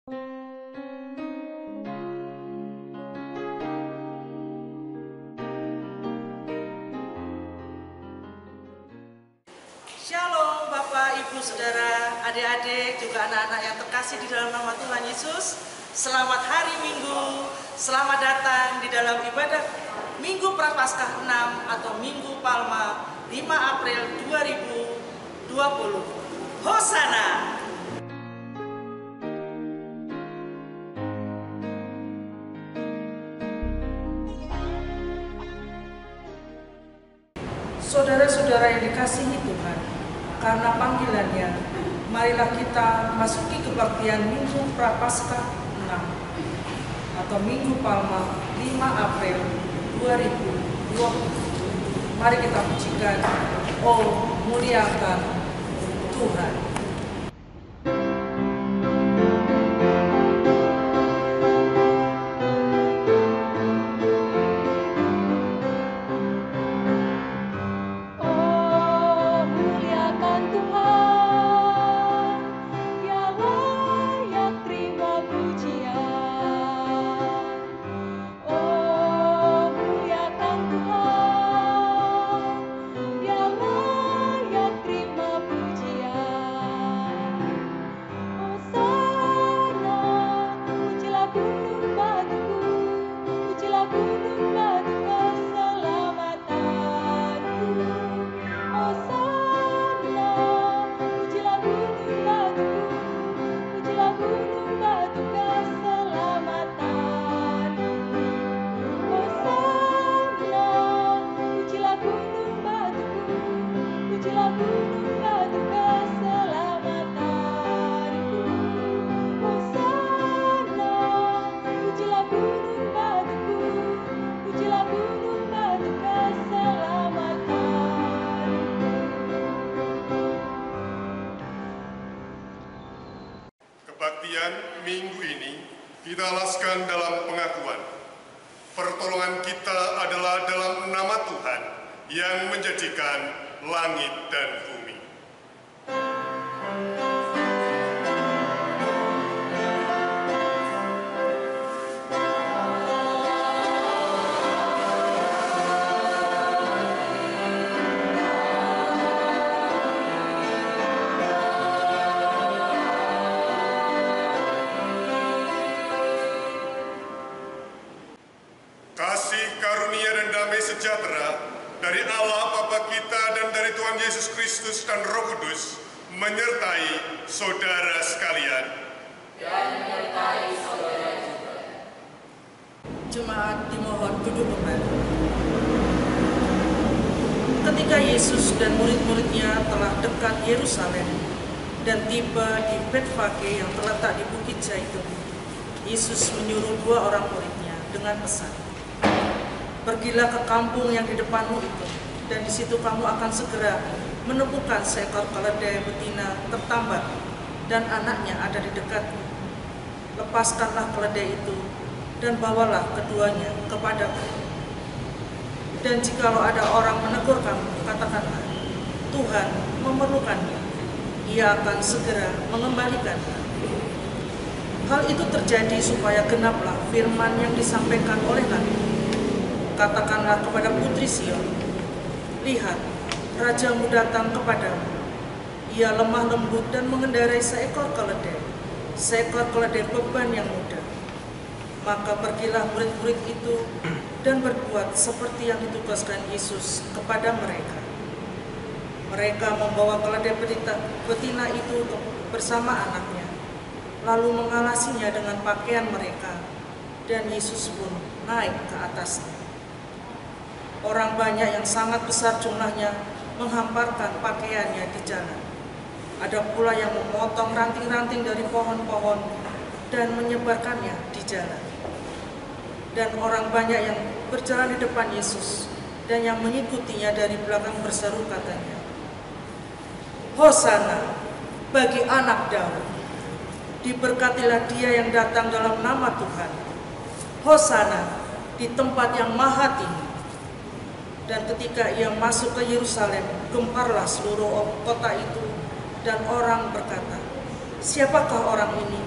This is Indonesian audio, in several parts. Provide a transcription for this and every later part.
Shalom Bapak, Ibu, Saudara, adik-adik, juga anak-anak yang terkasih di dalam nama Tuhan Yesus. Selamat hari Minggu, selamat datang di dalam ibadah Minggu Prapaskah 6 atau Minggu Palma 5 April 2020. Hosana! Saudara-saudara yang dikasihi Tuhan, karena panggilannya, marilah kita masuki kebaktian Minggu Prapaskah 6 atau Minggu Palma 5 April 2020. Mari kita pujikan, oh muliakan Tuhan. Kebaktian minggu ini kita alaskan dalam pengakuan. Pertolongan kita adalah dalam nama Tuhan yang menjadikan langit dan bumi. Kasih karunia dan damai sejahtera dari Allah Bapa kita dan dari Tuhan Yesus Kristus dan Roh Kudus menyertai saudara sekalian. Dan menyertai saudara juga. Jemaat dimohon duduk kembali. Ketika Yesus dan murid-muridnya telah dekat Yerusalem dan tiba di Betfage yang terletak di Bukit Zaitun, Yesus menyuruh 2 orang muridnya dengan pesan, "Pergilah ke kampung yang di depanmu itu, dan di situ kamu akan segera menemukan seekor keledai betina tertambat dan anaknya ada di dekatnya. Lepaskanlah keledai itu dan bawalah keduanya kepadaku. Dan jikalau ada orang menegur kamu, katakanlah, Tuhan memerlukannya. Ia akan segera mengembalikannya." Hal itu terjadi supaya genaplah firman yang disampaikan oleh Nabi. "Katakanlah kepada putri Sion, lihat, rajamu datang kepadamu. Ia lemah lembut dan mengendarai seekor keledai beban yang mudah." Maka pergilah murid-murid itu dan berbuat seperti yang ditugaskan Yesus kepada mereka. Mereka membawa keledai betina itu bersama anaknya, lalu mengalasinya dengan pakaian mereka, dan Yesus pun naik ke atasnya. Orang banyak yang sangat besar jumlahnya menghamparkan pakaiannya di jalan. Ada pula yang memotong ranting-ranting dari pohon-pohon dan menyebarkannya di jalan. Dan orang banyak yang berjalan di depan Yesus dan yang mengikutinya dari belakang berseru katanya, "Hosana bagi anak Daud. Diberkatilah dia yang datang dalam nama Tuhan. Hosana di tempat yang maha tinggi." Dan ketika ia masuk ke Yerusalem, gemparlah seluruh kota itu, dan orang berkata, "Siapakah orang ini?"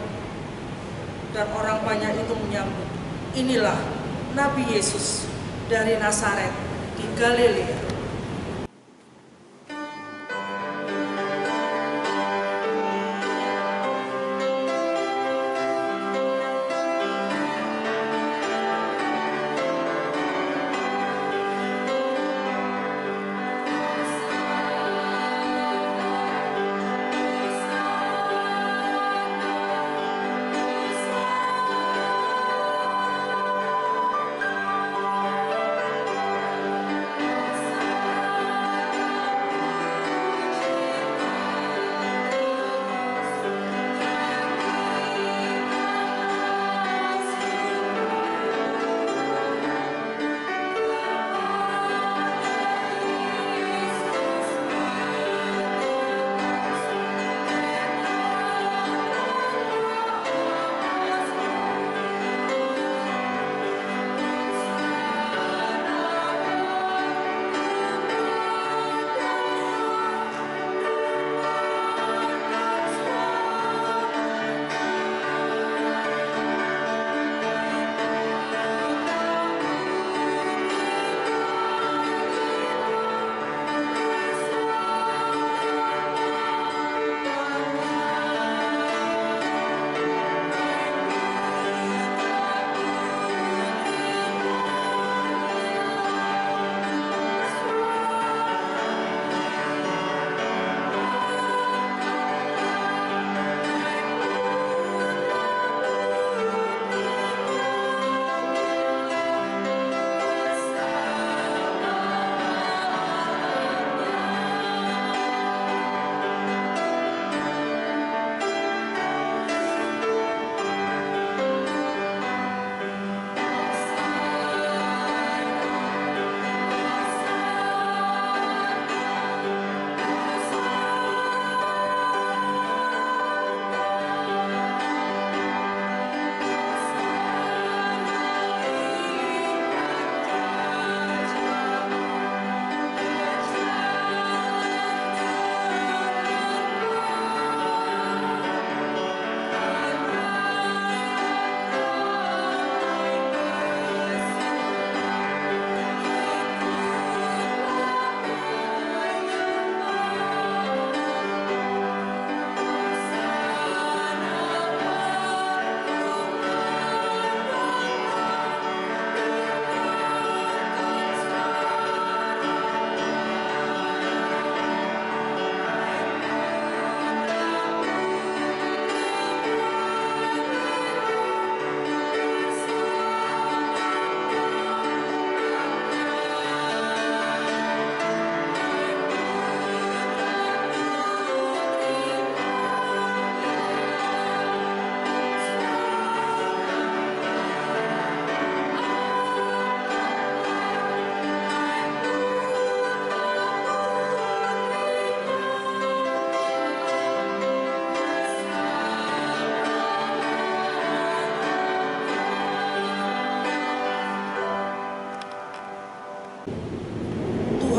Dan orang banyak itu menyambut, "Inilah Nabi Yesus dari Nazaret di Galilea."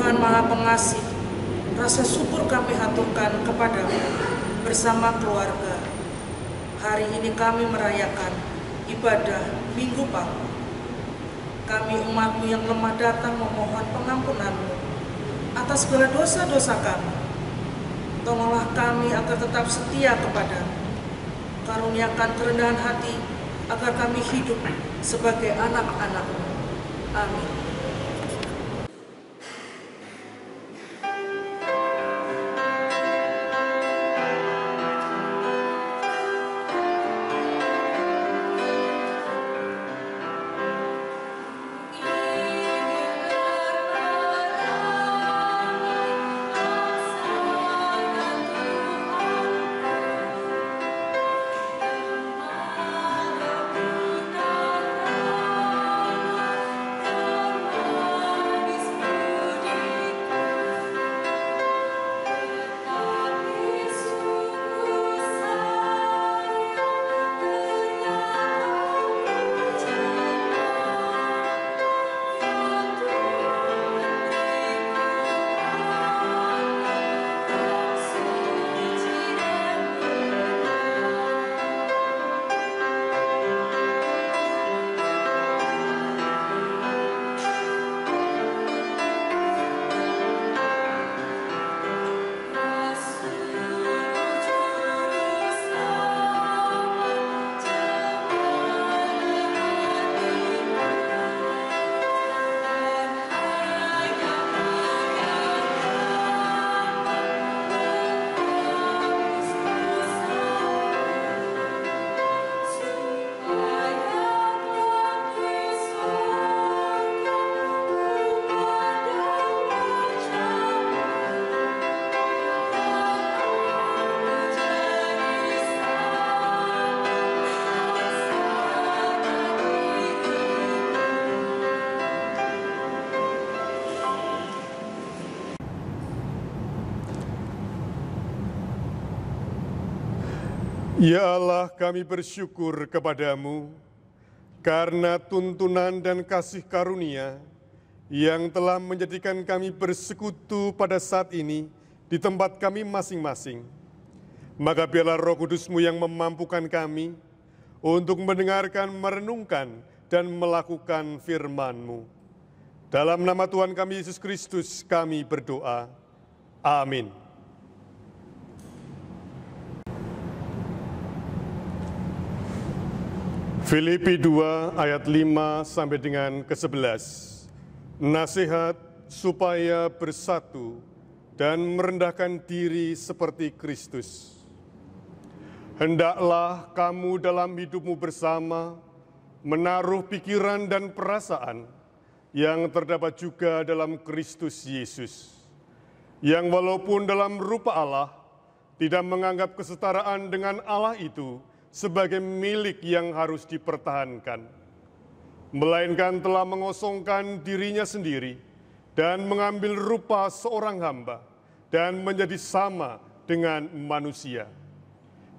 Tuhan Maha Pengasih, rasa syukur kami haturkan kepadamu bersama keluarga. Hari ini kami merayakan ibadah Minggu Palma. Kami umat-Mu yang lemah datang memohon pengampunan-Mu atas segala dosa-dosa kami. Tolonglah kami agar tetap setia kepadamu. Karuniakan kerendahan hati agar kami hidup sebagai anak-anak-Mu. Amin. Amin. Ya Allah, kami bersyukur kepadamu karena tuntunan dan kasih karunia yang telah menjadikan kami bersekutu pada saat ini di tempat kami masing-masing. Maka biarlah Roh Kudus-Mu yang memampukan kami untuk mendengarkan, merenungkan, dan melakukan firman-Mu. Dalam nama Tuhan kami Yesus Kristus kami berdoa. Amin. Filipi 2 ayat 5 sampai dengan ke-11. Nasihat supaya bersatu dan merendahkan diri seperti Kristus. Hendaklah kamu dalam hidupmu bersama menaruh pikiran dan perasaan yang terdapat juga dalam Kristus Yesus, yang walaupun dalam rupa Allah tidak menganggap kesetaraan dengan Allah itu sebagai milik yang harus dipertahankan, melainkan telah mengosongkan dirinya sendiri dan mengambil rupa seorang hamba dan menjadi sama dengan manusia.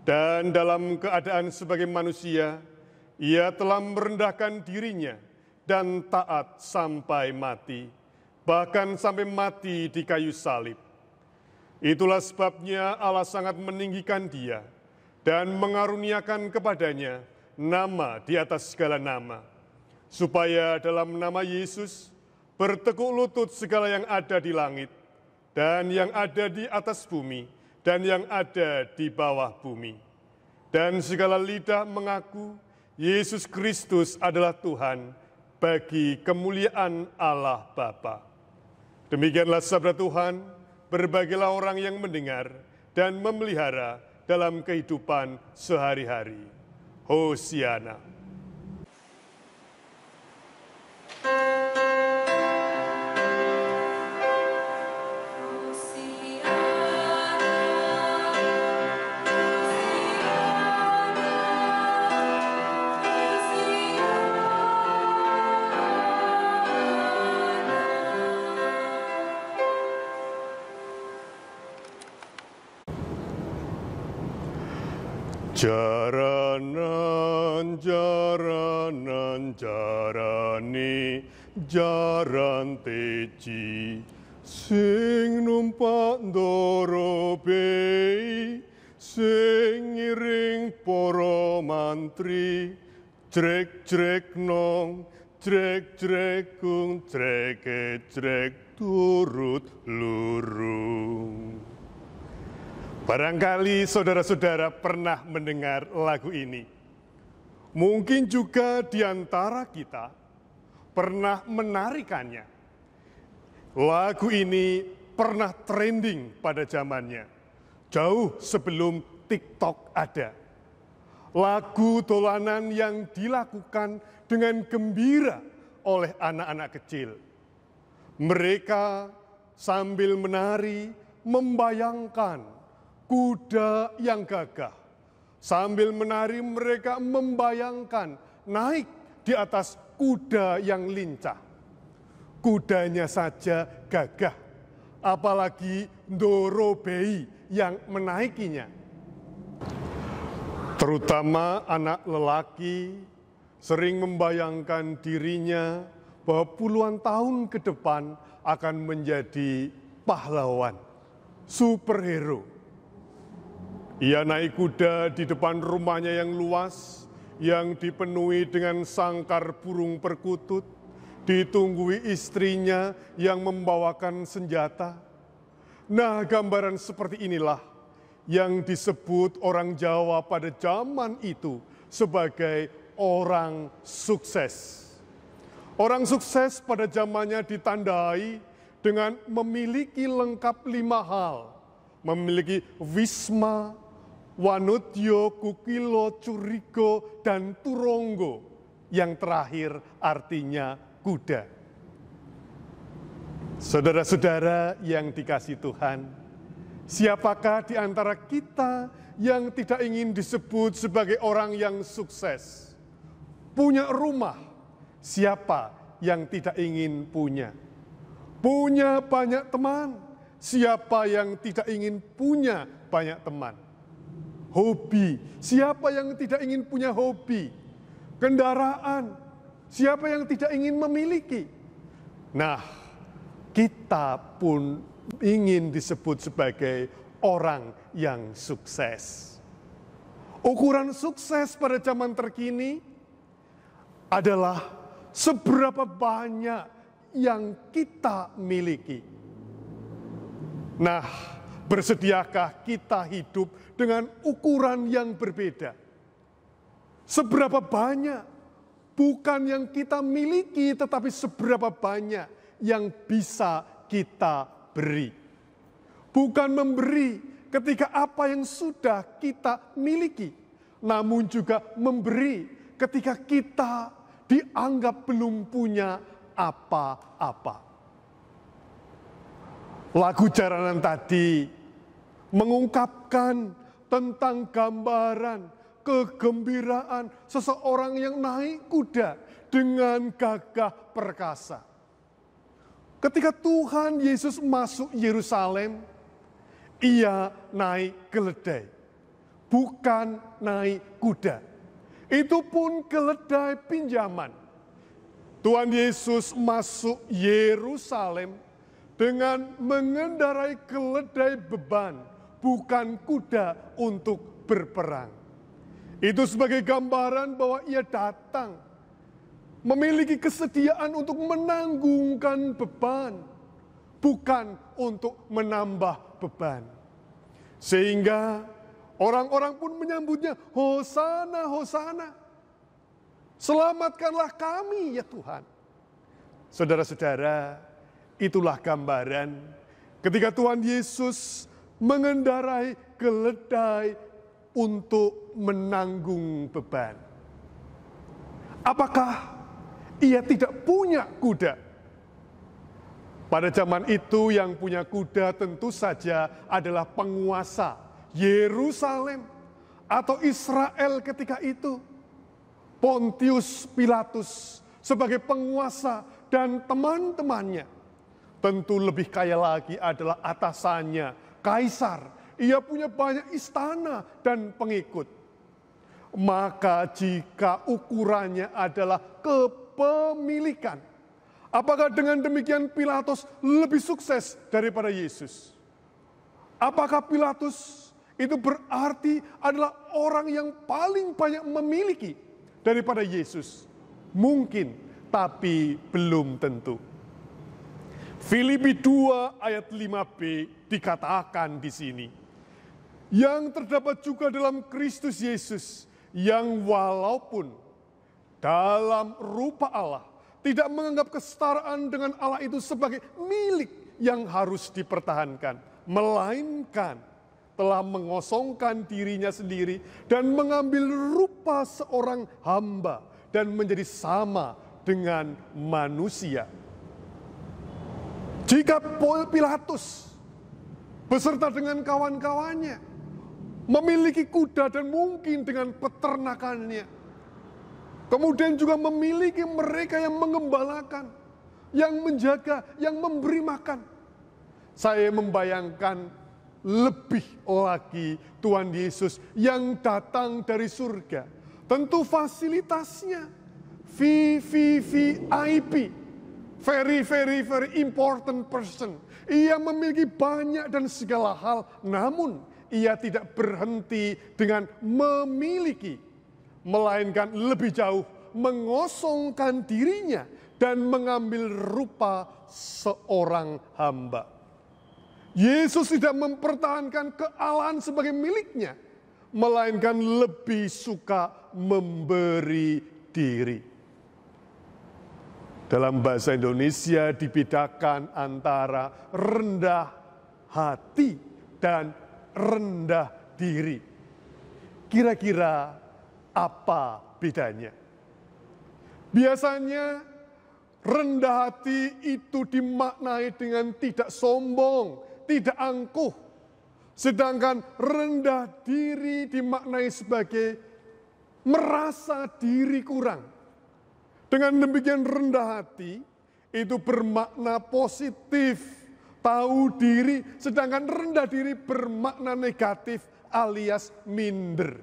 Dan dalam keadaan sebagai manusia, ia telah merendahkan dirinya dan taat sampai mati, bahkan sampai mati di kayu salib. Itulah sebabnya Allah sangat meninggikan dia dan mengaruniakan kepadanya nama di atas segala nama, supaya dalam nama Yesus bertekuk lutut segala yang ada di langit, dan yang ada di atas bumi, dan yang ada di bawah bumi. Dan segala lidah mengaku Yesus Kristus adalah Tuhan bagi kemuliaan Allah Bapa. Demikianlah sabda Tuhan, berbahagialah orang yang mendengar dan memelihara dalam kehidupan sehari-hari. Hosiana. Jaranan, jaranan, jarane, jaran teji, sing numpak ndorobe, sing ngiring para mantri, jrek-jrek nong, jrek-jrek kung, jrek-jrek turut lurung. Barangkali saudara-saudara pernah mendengar lagu ini. Mungkin juga di antara kita pernah menarikannya. Lagu ini pernah trending pada zamannya, jauh sebelum TikTok ada. Lagu dolanan yang dilakukan dengan gembira oleh anak-anak kecil. Mereka sambil menari membayangkan kuda yang gagah. Sambil menari mereka membayangkan naik di atas kuda yang lincah. Kudanya saja gagah, apalagi ndorobei yang menaikinya. Terutama anak lelaki sering membayangkan dirinya bahwa puluhan tahun ke depan akan menjadi pahlawan, superhero. Ia naik kuda di depan rumahnya yang luas, yang dipenuhi dengan sangkar burung perkutut, ditunggui istrinya yang membawakan senjata. Nah, gambaran seperti inilah yang disebut orang Jawa pada zaman itu sebagai orang sukses. Orang sukses pada zamannya ditandai dengan memiliki lengkap 5 hal. Memiliki wisma, wanudyo, kukilo, curigo, dan turonggo. Yang terakhir artinya kuda. Saudara-saudara yang dikasihi Tuhan, siapakah di antara kita yang tidak ingin disebut sebagai orang yang sukses? Punya rumah, siapa yang tidak ingin punya? Punya banyak teman, siapa yang tidak ingin punya banyak teman? Hobi, siapa yang tidak ingin punya hobi? Kendaraan, siapa yang tidak ingin memiliki? Nah, kita pun ingin disebut sebagai orang yang sukses. Ukuran sukses pada zaman terkini adalah seberapa banyak yang kita miliki. Nah, bersediakah kita hidup dengan ukuran yang berbeda? Seberapa banyak, bukan yang kita miliki, tetapi seberapa banyak yang bisa kita beri. Bukan memberi ketika apa yang sudah kita miliki, namun juga memberi ketika kita dianggap belum punya apa-apa. Lagu Jaranan tadi mengungkapkan tentang gambaran kegembiraan seseorang yang naik kuda dengan gagah perkasa. Ketika Tuhan Yesus masuk Yerusalem, ia naik keledai, bukan naik kuda. Itu pun keledai pinjaman. Tuhan Yesus masuk Yerusalem dengan mengendarai keledai beban, bukan kuda untuk berperang. Itu sebagai gambaran bahwa ia datang memiliki kesediaan untuk menanggungkan beban, bukan untuk menambah beban. Sehingga orang-orang pun menyambutnya, Hosana, Hosana. Selamatkanlah kami ya Tuhan. Saudara-saudara, itulah gambaran ketika Tuhan Yesus mengendarai keledai untuk menanggung beban. Apakah ia tidak punya kuda? Pada zaman itu yang punya kuda tentu saja adalah penguasa Yerusalem atau Israel ketika itu. Pontius Pilatus sebagai penguasa dan teman-temannya. Tentu lebih kaya lagi adalah atasannya, Kaisar. Ia punya banyak istana dan pengikut. Maka jika ukurannya adalah kepemilikan, apakah dengan demikian Pilatus lebih sukses daripada Yesus? Apakah Pilatus itu berarti adalah orang yang paling banyak memiliki daripada Yesus? Mungkin, tapi belum tentu. Filipi 2 ayat 5b dikatakan di sini, yang terdapat juga dalam Kristus Yesus, yang walaupun dalam rupa Allah, tidak menganggap kesetaraan dengan Allah itu sebagai milik yang harus dipertahankan, melainkan telah mengosongkan dirinya sendiri dan mengambil rupa seorang hamba dan menjadi sama dengan manusia. Jika Pilatus beserta dengan kawan-kawannya memiliki kuda dan mungkin dengan peternakannya, kemudian juga memiliki mereka yang mengembalakan, yang menjaga, yang memberi makan, saya membayangkan lebih lagi Tuhan Yesus yang datang dari surga. Tentu fasilitasnya VIP, very important person. Ia memiliki banyak dan segala hal, namun ia tidak berhenti dengan memiliki, melainkan lebih jauh mengosongkan dirinya dan mengambil rupa seorang hamba. Yesus tidak mempertahankan kealahan sebagai miliknya, melainkan lebih suka memberi diri. Dalam bahasa Indonesia dibedakan antara rendah hati dan rendah diri. Kira-kira apa bedanya? Biasanya rendah hati itu dimaknai dengan tidak sombong, tidak angkuh. Sedangkan rendah diri dimaknai sebagai merasa diri kurang. Dengan demikian rendah hati itu bermakna positif, tahu diri, sedangkan rendah diri bermakna negatif alias minder.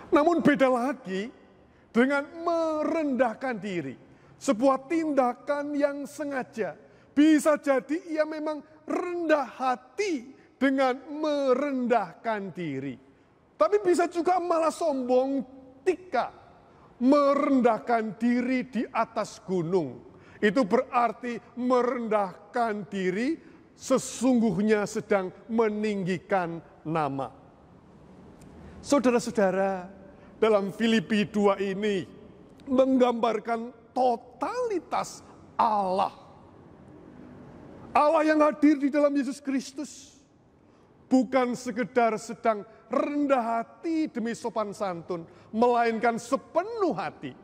Namun beda lagi dengan merendahkan diri. Sebuah tindakan yang sengaja. Bisa jadi ia memang rendah hati dengan merendahkan diri. Tapi bisa juga malah sombong ketika merendahkan diri di atas gunung. Itu berarti merendahkan diri sesungguhnya sedang meninggikan nama. Saudara-saudara, dalam Filipi 2 ini menggambarkan totalitas Allah. Allah yang hadir di dalam Yesus Kristus bukan sekedar sedang rendah hati demi sopan santun, melainkan sepenuh hati.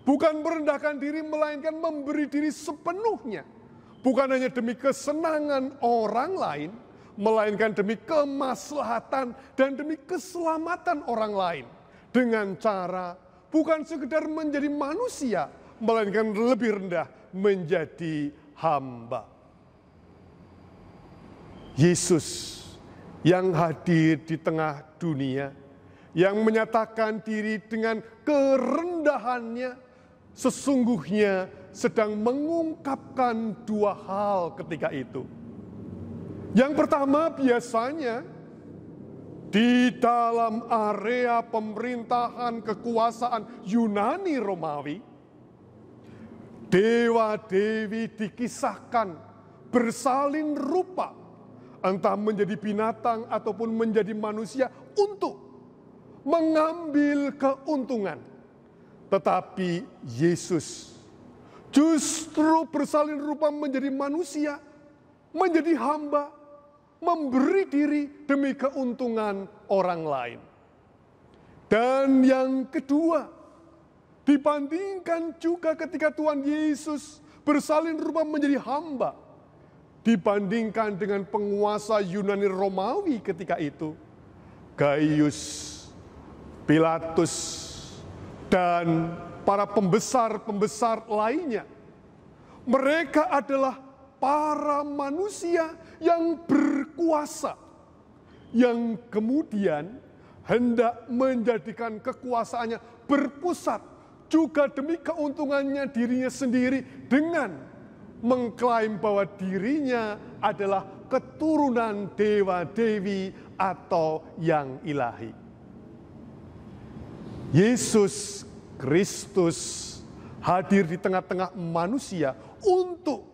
Bukan merendahkan diri, melainkan memberi diri sepenuhnya. Bukan hanya demi kesenangan orang lain, melainkan demi kemaslahatan dan demi keselamatan orang lain. Dengan cara bukan sekedar menjadi manusia, melainkan lebih rendah menjadi hamba. Yesus yang hadir di tengah dunia, yang menyatakan diri dengan kerendahannya, sesungguhnya sedang mengungkapkan dua hal ketika itu. Yang pertama, biasanya di dalam area pemerintahan kekuasaan Yunani Romawi, dewa-dewi dikisahkan bersalin rupa, entah menjadi binatang ataupun menjadi manusia untuk mengambil keuntungan. Tetapi Yesus justru bersalin rupa menjadi manusia, menjadi hamba, memberi diri demi keuntungan orang lain. Dan yang kedua, dibandingkan juga ketika Tuhan Yesus bersalin rupa menjadi hamba, dibandingkan dengan penguasa Yunani Romawi ketika itu, Gaius, Pilatus, dan para pembesar-pembesar lainnya. Mereka adalah para manusia yang berkuasa, yang kemudian hendak menjadikan kekuasaannya berpusat juga demi keuntungannya dirinya sendiri dengan mengklaim bahwa dirinya adalah keturunan dewa-dewi atau yang ilahi. Yesus Kristus hadir di tengah-tengah manusia untuk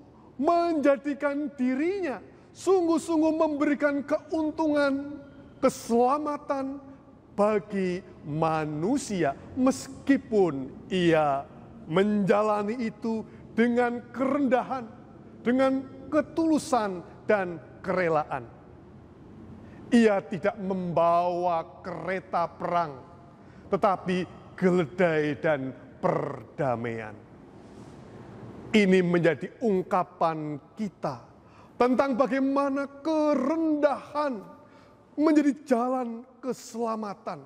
menjadikan dirinya sungguh-sungguh memberikan keuntungan, keselamatan bagi manusia, meskipun ia menjalani itu dengan kerendahan, dengan ketulusan dan kerelaan. Ia tidak membawa kereta perang, tetapi keledai dan perdamaian. Ini menjadi ungkapan kita tentang bagaimana kerendahan menjadi jalan keselamatan,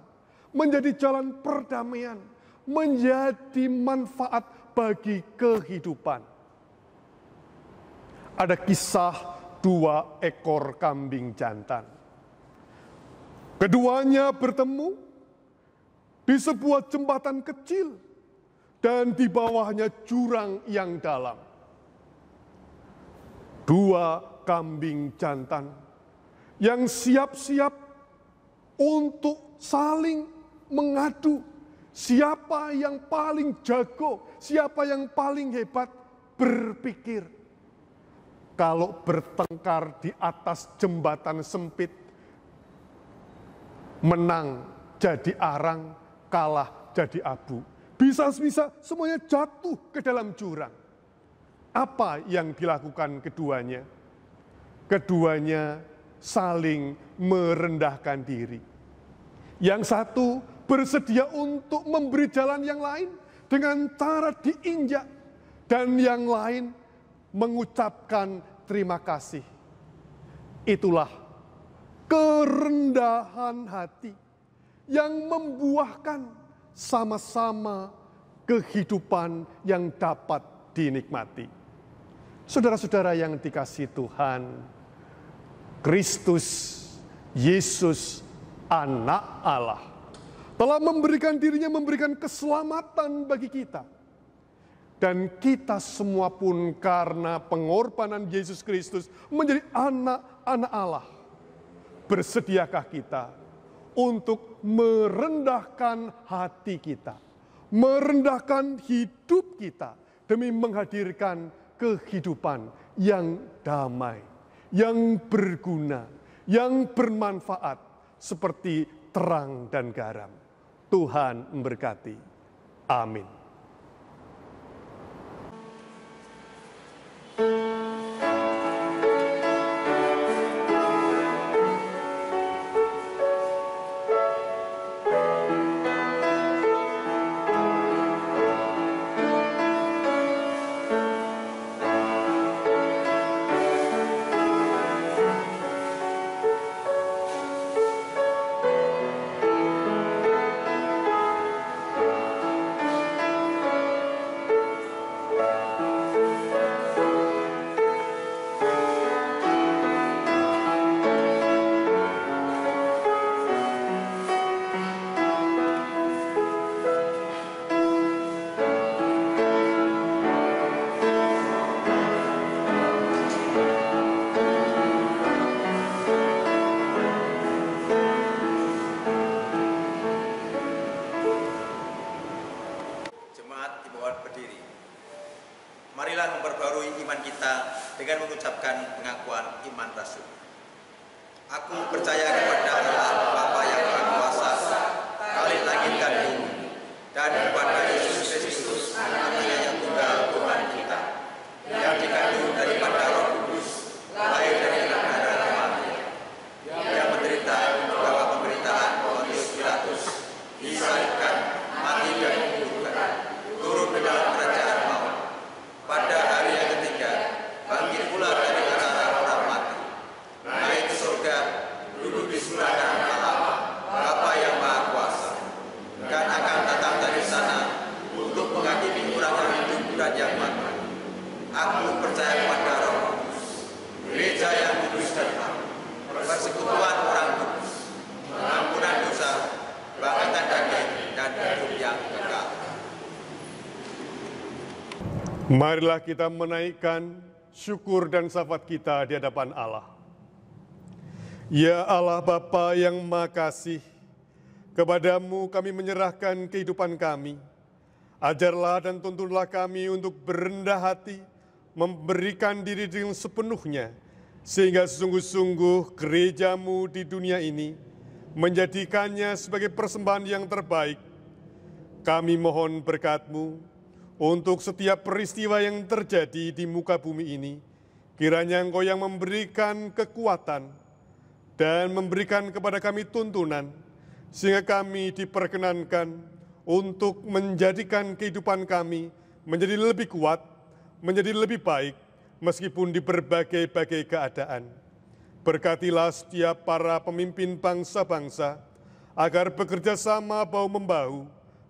menjadi jalan perdamaian, menjadi manfaat bagi kehidupan. Ada kisah 2 ekor kambing jantan. Keduanya bertemu di sebuah jembatan kecil dan di bawahnya jurang yang dalam. 2 kambing jantan yang siap-siap untuk saling mengadu. Siapa yang paling jago, siapa yang paling hebat, berpikir kalau bertengkar di atas jembatan sempit, menang jadi arang, kalah jadi abu. Bisa-bisa semuanya jatuh ke dalam jurang. Apa yang dilakukan keduanya? Keduanya saling merendahkan diri. Yang satu bersedia untuk memberi jalan yang lain dengan cara diinjak, dan yang lain mengucapkan terima kasih. Itulah kerendahan hati yang membuahkan sama-sama kehidupan yang dapat dinikmati. Saudara-saudara yang dikasihi Tuhan, Kristus Yesus Anak Allah telah memberikan dirinya, memberikan keselamatan bagi kita. Dan kita semua pun karena pengorbanan Yesus Kristus menjadi anak-anak Allah. Bersediakah kita untuk merendahkan hati kita, merendahkan hidup kita demi menghadirkan kehidupan yang damai, yang berguna, yang bermanfaat seperti terang dan garam. Tuhan memberkati. Amin. Marilah memperbarui iman kita dengan mengucapkan pengakuan iman rasul. Aku percaya kepada Allah Bapa yang Maha Kuasa, Khalik langit dan bumi, dan kepada Yesus Kristus, Anaknya yang tunggal Tuhan kita, yang dikandung daripada Roh Kudus, lahir dari darah Maria, yang menderita di bawah pemerintahan Pontius Pilatus, disalibkan, mati dan dikuburkan, turun ke dalam kerajaan maut. Pada hari yang ketiga, bangkit pula dari antara orang mati, naik ke surga, duduk di sebelah kanan Allah, Bapa yang Maha Kuasa, dan akan datang dari sana untuk menghakimi orang yang hidup dan yang mati. Aku percaya kepada Roh Kudus, gereja yang kudus dan hak, persekutuan orang kudus, pengampunan dosa, bangkitan daging, dan hidup yang kekal. Marilah kita menaikkan syukur dan syafat kita di hadapan Allah. Ya Allah Bapa yang Maha Kasih, kepadamu kami menyerahkan kehidupan kami. Ajarlah dan tuntunlah kami untuk berendah hati, memberikan diri dengan sepenuhnya, sehingga sungguh-sungguh gerejamu di dunia ini menjadikannya sebagai persembahan yang terbaik. Kami mohon berkat-Mu untuk setiap peristiwa yang terjadi di muka bumi ini, kiranya Engkau yang memberikan kekuatan dan memberikan kepada kami tuntunan, sehingga kami diperkenankan untuk menjadikan kehidupan kami menjadi lebih kuat, menjadi lebih baik, meskipun di berbagai-bagai keadaan. Berkatilah setiap para pemimpin bangsa-bangsa, agar bekerja sama bahu-membahu,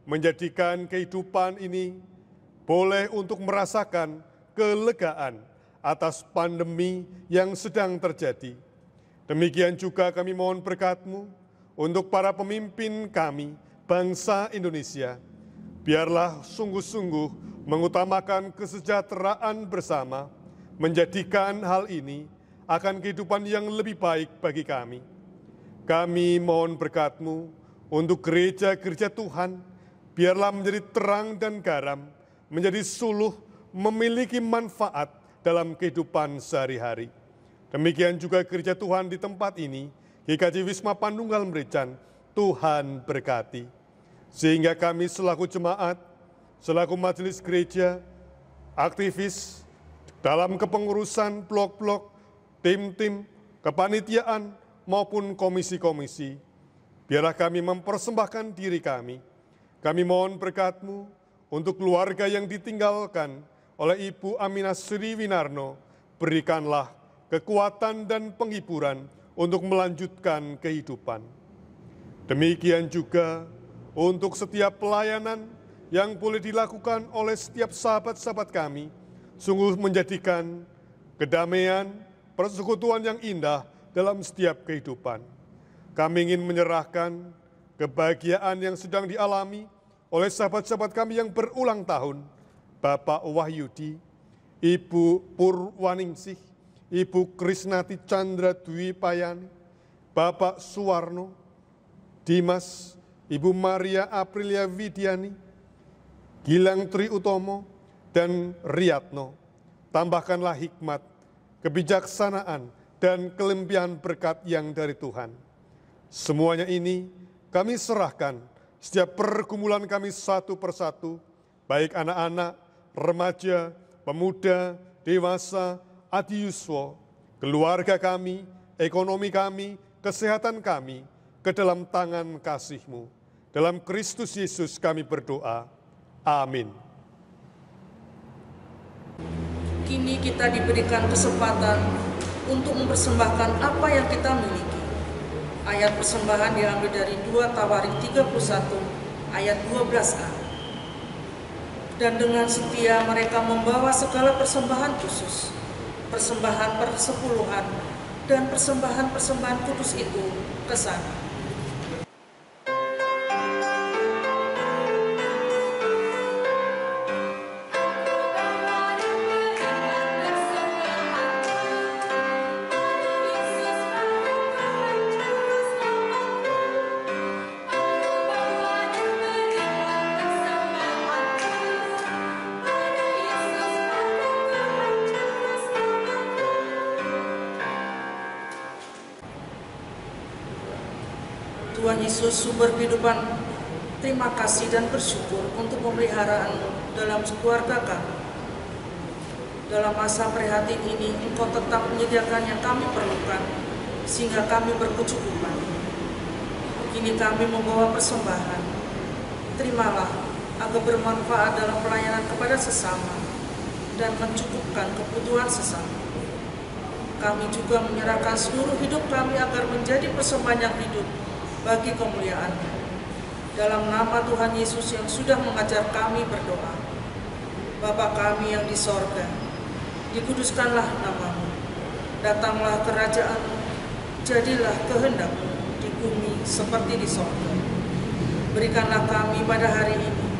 menjadikan kehidupan ini boleh untuk merasakan kelegaan atas pandemi yang sedang terjadi. Demikian juga kami mohon berkat-Mu untuk para pemimpin kami, bangsa Indonesia. Biarlah sungguh-sungguh mengutamakan kesejahteraan bersama, menjadikan hal ini akan kehidupan yang lebih baik bagi kami. Kami mohon berkat-Mu untuk gereja-gereja Tuhan, biarlah menjadi terang dan garam, menjadi suluh, memiliki manfaat dalam kehidupan sehari-hari. Demikian juga gereja Tuhan di tempat ini, GKJ Wisma Pandunggal Merican, Tuhan berkati. Sehingga kami selaku jemaat, selaku majelis gereja, aktivis, dalam kepengurusan blok-blok, tim-tim, kepanitiaan, maupun komisi-komisi, biarlah kami mempersembahkan diri kami. Kami mohon berkat-Mu, untuk keluarga yang ditinggalkan oleh Ibu Aminah Sri Winarno, berikanlah kekuatan dan penghiburan untuk melanjutkan kehidupan. Demikian juga untuk setiap pelayanan yang boleh dilakukan oleh setiap sahabat-sahabat kami, sungguh menjadikan kedamaian, persekutuan yang indah dalam setiap kehidupan. kami ingin menyerahkan kebahagiaan yang sedang dialami oleh sahabat-sahabat kami yang berulang tahun, Bapak Wahyudi, Ibu Purwaningsih, Ibu Krisnati Chandra Dwi Payani, Bapak Suwarno, Dimas, Ibu Maria Aprilia Widiani, Gilang Tri Utomo, dan Riyatno. Tambahkanlah hikmat, kebijaksanaan, dan kelimpihan berkat yang dari Tuhan. Semuanya ini kami serahkan setiap pergumulan kami satu persatu, baik anak-anak, remaja, pemuda, dewasa, adiuswo, keluarga kami, ekonomi kami, kesehatan kami, ke dalam tangan kasih-Mu. Dalam Kristus Yesus kami berdoa. Amin. Kini kita diberikan kesempatan untuk mempersembahkan apa yang kita miliki. Ayat persembahan diambil dari 2 Tawarik 31 ayat 12a. Dan dengan setia mereka membawa segala persembahan khusus, persembahan persepuluhan, dan persembahan-persembahan kudus itu ke sana. Tuhan Yesus, sumber kehidupan, terima kasih dan bersyukur untuk pemeliharaan-Mu dalam keluarga kami. Dalam masa prihatin ini, Engkau tetap menyediakan yang kami perlukan, sehingga kami berkecukupan. Kini kami membawa persembahan. Terimalah agar bermanfaat dalam pelayanan kepada sesama dan mencukupkan kebutuhan sesama. Kami juga menyerahkan seluruh hidup kami agar menjadi persembahan yang hidup bagi kemuliaan-Mu. Dalam nama Tuhan Yesus yang sudah mengajar kami berdoa. Bapa kami yang di sorga, dikuduskanlah nama-Mu. Datanglah kerajaan-Mu, jadilah kehendak-Mu di bumi seperti di sorga. Berikanlah kami pada hari ini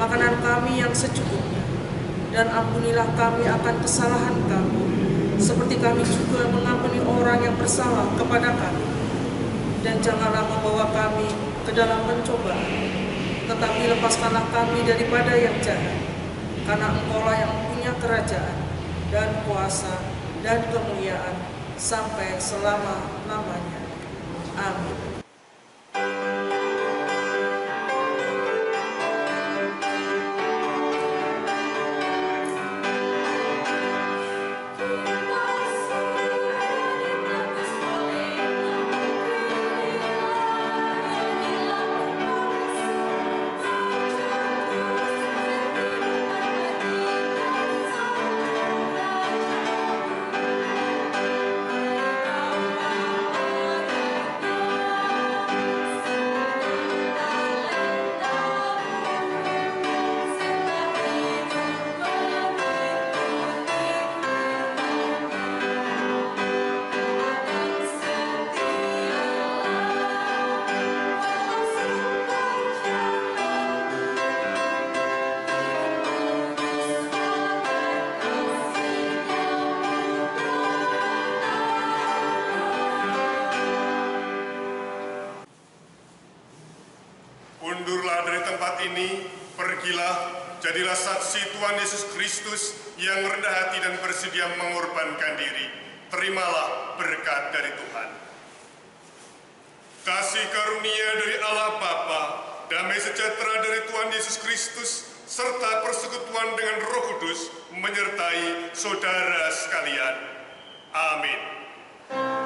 makanan kami yang secukupnya, dan ampunilah kami akan kesalahan kami, seperti kami juga mengampuni orang yang bersalah kepada kami. Dan janganlah membawa kami ke dalam pencobaan, tetapi lepaskanlah kami daripada yang jahat. Karena Engkau-lah yang punya kerajaan dan kuasa dan kemuliaan sampai selama-lamanya. Amin. Undurlah dari tempat ini, pergilah, jadilah saksi Tuhan Yesus Kristus yang rendah hati dan bersedia mengorbankan diri. Terimalah berkat dari Tuhan. Kasih karunia dari Allah Bapa, damai sejahtera dari Tuhan Yesus Kristus, serta persekutuan dengan Roh Kudus menyertai saudara sekalian. Amin.